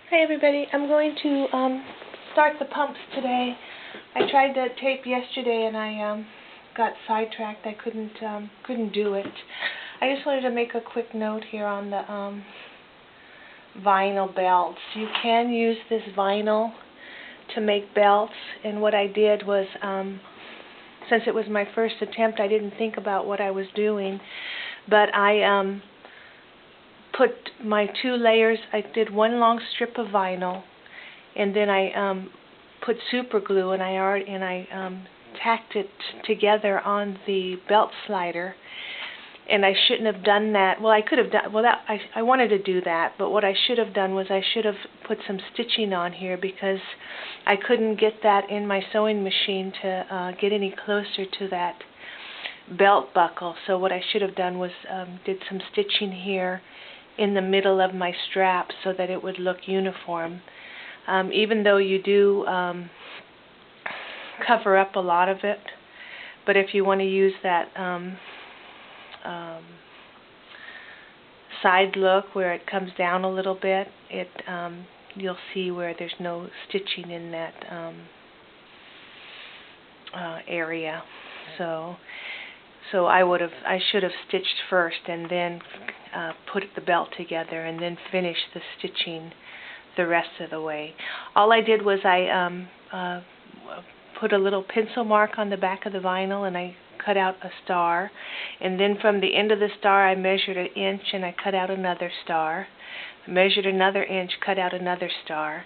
Hi everybody, I'm going to start the pumps today. I tried to tape yesterday and I got sidetracked. I couldn't do it. I just wanted to make a quick note here on the vinyl belts. You can use this vinyl to make belts, and what I did was, since it was my first attempt, I didn't think about what I was doing, but I put my two layers. I did one long strip of vinyl, and then I put super glue, and I tacked it together on the belt slider. And I shouldn't have done that. Well, I could have done. Well, I wanted to do that, but what I should have done was I should have put some stitching on here, because I couldn't get that in my sewing machine to get any closer to that belt buckle. So what I should have done was did some stitching here in the middle of my strap so that it would look uniform. Even though you do cover up a lot of it, but if you want to use that side look where it comes down a little bit, you'll see where there's no stitching in that area. So I should have stitched first and then put the belt together and then finish the stitching the rest of the way. All I did was I put a little pencil mark on the back of the vinyl, and I cut out a star, and then from the end of the star I measured an inch and I cut out another star, measured another inch, cut out another star,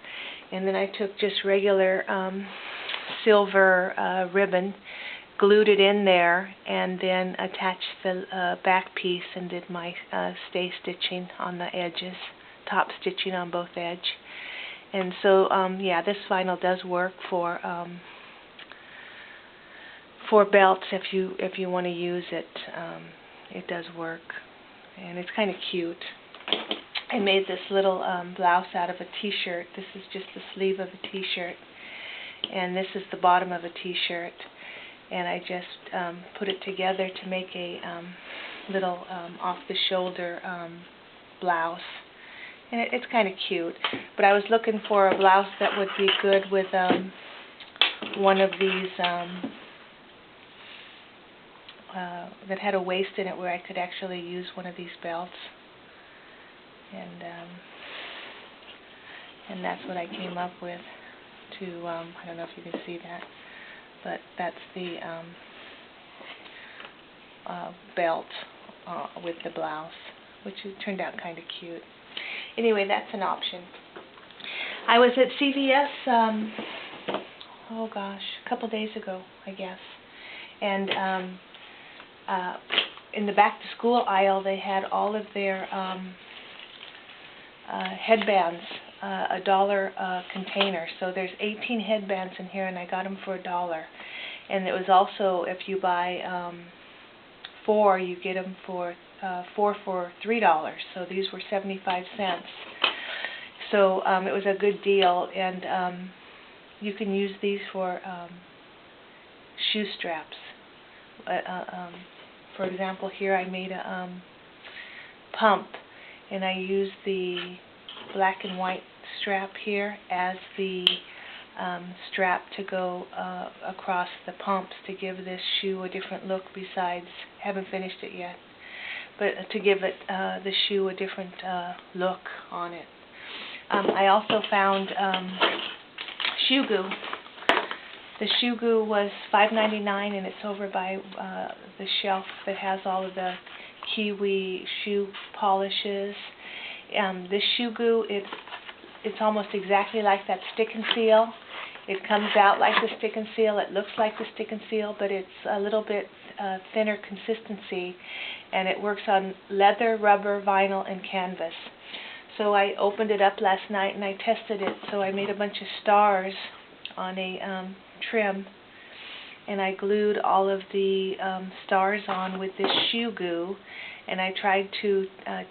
and then I took just regular silver ribbon, glued it in there, and then attached the back piece and did my stay stitching on the edges, top stitching on both edges. And so yeah, this vinyl does work for belts if you want to use it. It does work, and it's kind of cute. I made this little blouse out of a t-shirt. This is just the sleeve of a t-shirt, and this is the bottom of a t-shirt, and I just put it together to make a little off-the-shoulder blouse, and it's kind of cute. But I was looking for a blouse that would be good with one of these that had a waist in it where I could actually use one of these belts, and that's what I came up with. I don't know if you can see that, but that's the belt with the blouse, which turned out kind of cute. Anyway, that's an option. I was at CVS, oh gosh, a couple days ago, I guess, and in the back-to-school aisle they had all of their headbands, $1 container. So there's 18 headbands in here, and I got them for $1. And it was also, if you buy 4, you get them for 4 for $3. So these were 75 cents. So it was a good deal, and you can use these for shoe straps. For example, here I made a pump, and I used the black and white strap here as the strap to go across the pumps to give this shoe a different look. Besides, haven't finished it yet, but to give it the shoe a different look on it. I also found shoe goo. The shoe goo was $5.99, and it's over by the shelf that has all of the Kiwi shoe polishes. This shoe goo, it's almost exactly like that stick and seal. It comes out like the stick and seal. It looks like the stick and seal, but it's a little bit thinner consistency, and it works on leather, rubber, vinyl, and canvas. So I opened it up last night and I tested it. So I made a bunch of stars on a trim, and I glued all of the stars on with this shoe goo, and I tried to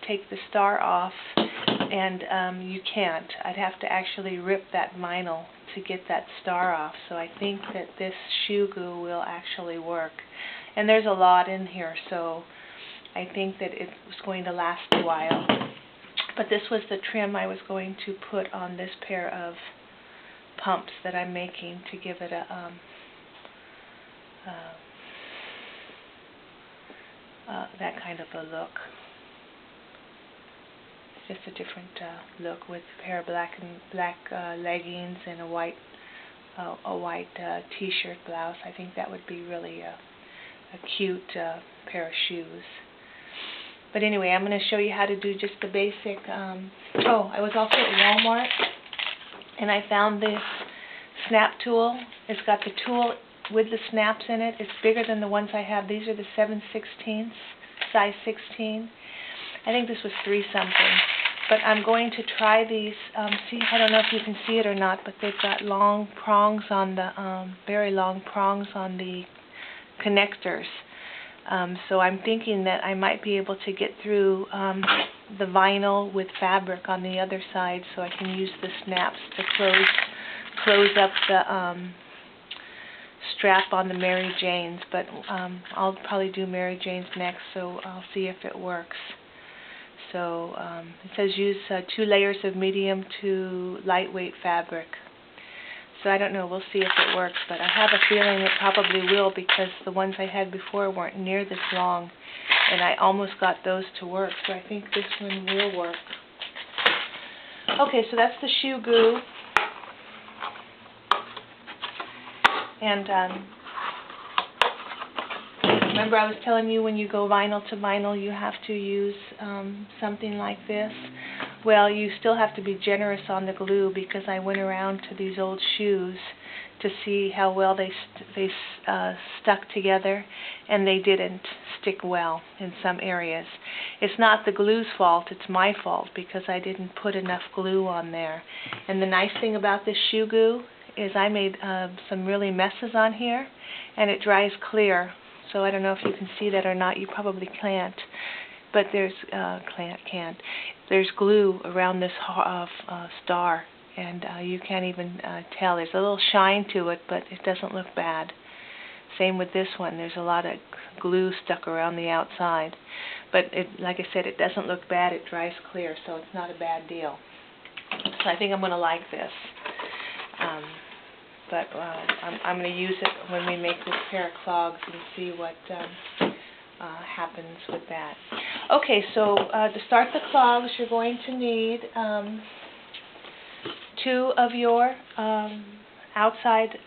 take the star off, and you can't. I'd have to actually rip that vinyl to get that star off. So I think that this shoe goo will actually work, and there's a lot in here, so I think that it was going to last a while. But this was the trim I was going to put on this pair of pumps that I'm making to give it a that kind of a look. It's just a different look with a pair of black leggings and a white t-shirt blouse. I think that would be really a cute pair of shoes. But anyway, I'm going to show you how to do just the basic. Oh, I was also at Walmart, and I found this snap tool. It's got the tool with the snaps in it. It's bigger than the ones I have. These are the 7/16, size 16. I think this was 3 something. But I'm going to try these. See, I don't know if you can see it or not, but they've got long prongs on the, very long prongs on the connectors. So I'm thinking that I might be able to get through the vinyl with fabric on the other side, so I can use the snaps to close up the strap on the Mary Janes. But I'll probably do Mary Janes next, so I'll see if it works. So it says use 2 layers of medium to lightweight fabric. So I don't know, we'll see if it works, but I have a feeling it probably will, because the ones I had before weren't near this long, and I almost got those to work, so I think this one will work. Okay, so that's the shoe goo. And remember I was telling you when you go vinyl to vinyl you have to use something like this? Well, you still have to be generous on the glue, because I went around to these old shoes to see how well they stuck together, and they didn't stick well in some areas. It's not the glue's fault, it's my fault, because I didn't put enough glue on there. And the nice thing about this shoe goo is I made some really messes on here, and it dries clear. So I don't know if you can see that or not. You probably can't. But there's there's glue around this star, and you can't even tell. There's a little shine to it, but it doesn't look bad. Same with this one. There's a lot of glue stuck around the outside, but like I said, it doesn't look bad. It dries clear, so it's not a bad deal. So I think I'm going to like this. But I'm going to use it when we make this pair of clogs and see what happens with that. Okay, so to start the clogs, you're going to need 2 of your outside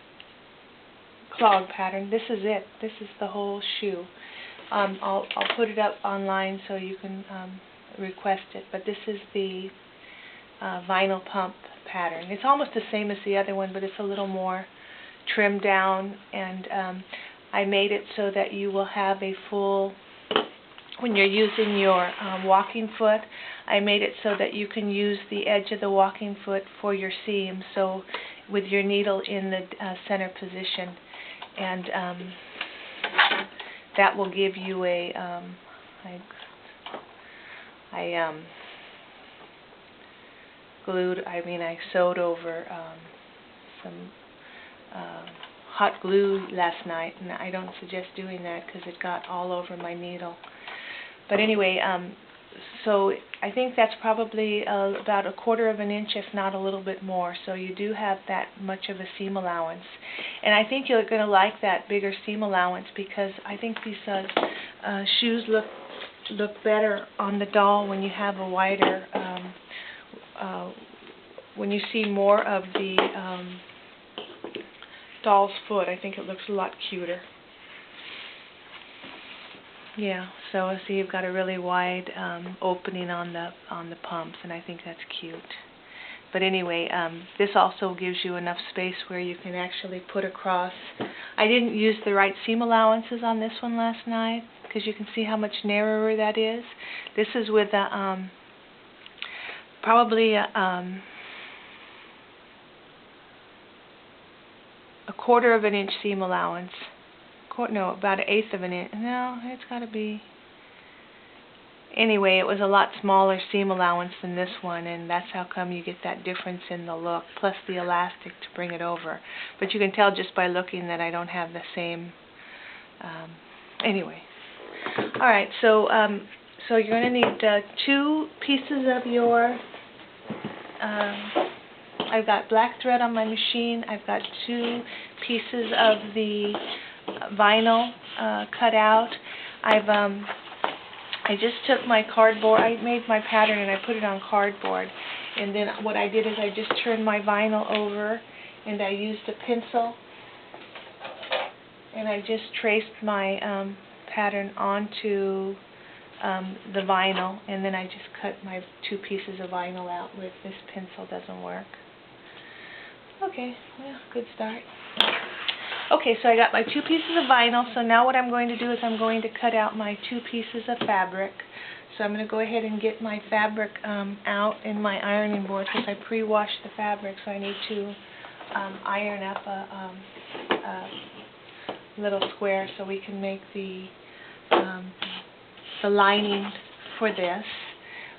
clog pattern. This is it. This is the whole shoe. I'll put it up online so you can request it. But this is the vinyl pump pattern. It's almost the same as the other one, but it's a little more trimmed down, and I made it so that you will have a full, when you're using your walking foot, I made it so that you can use the edge of the walking foot for your seam, so with your needle in the center position, and that will give you a I sewed over some hot glue last night, and I don't suggest doing that because it got all over my needle. But anyway, so I think that's probably about 1/4 of an inch, if not a little bit more. So you do have that much of a seam allowance, and I think you're going to like that bigger seam allowance, because I think these shoes look better on the doll when you have a wider. When you see more of the doll's foot, I think it looks a lot cuter. Yeah, so see, you've got a really wide opening on the pumps, and I think that's cute. But anyway, this also gives you enough space where you can actually put across. I didn't use the right seam allowances on this one last night, because you can see how much narrower that is. This is with a probably a 1/4 of an inch seam allowance. No, about 1/8 of an inch. No, it's got to be. Anyway, it was a lot smaller seam allowance than this one, and that's how come you get that difference in the look, plus the elastic to bring it over. But you can tell just by looking that I don't have the same. Anyway. Alright, so So you're going to need 2 pieces of your, I've got black thread on my machine. I've got 2 pieces of the vinyl cut out. I just took my cardboard, I made my pattern and I put it on cardboard. And then what I did is I just turned my vinyl over and I used a pencil and I just traced my pattern onto the vinyl, and then I just cut my 2 pieces of vinyl out with this pencil. Doesn't work. Okay, well, good start. Okay, so I got my 2 pieces of vinyl, so now what I'm going to do is I'm going to cut out my 2 pieces of fabric. So I'm going to go ahead and get my fabric out in my ironing board because I pre-washed the fabric, so I need to iron up a little square so we can make the lining for this.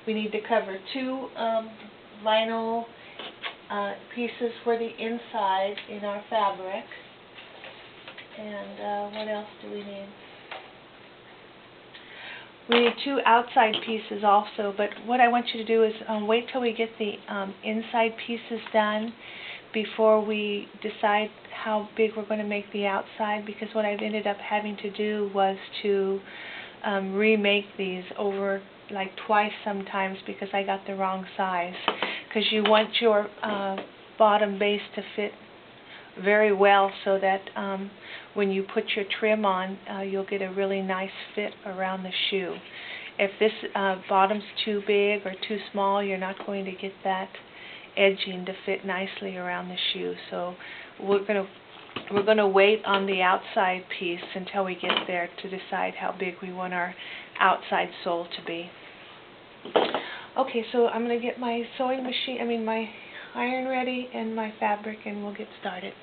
We need to cover 2 vinyl pieces for the inside in our fabric. And what else do we need? We need 2 outside pieces also, but what I want you to do is wait till we get the inside pieces done before we decide how big we're going to make the outside, because what I've ended up having to do was to remake these over like twice sometimes because I got the wrong size. Because you want your bottom base to fit very well so that when you put your trim on, you'll get a really nice fit around the shoe. If this bottom's too big or too small, you're not going to get that edging to fit nicely around the shoe. So we're going to wait on the outside piece until we get there to decide how big we want our outside sole to be. Okay, so I'm going to get my sewing machine, my iron ready and my fabric, and we'll get started.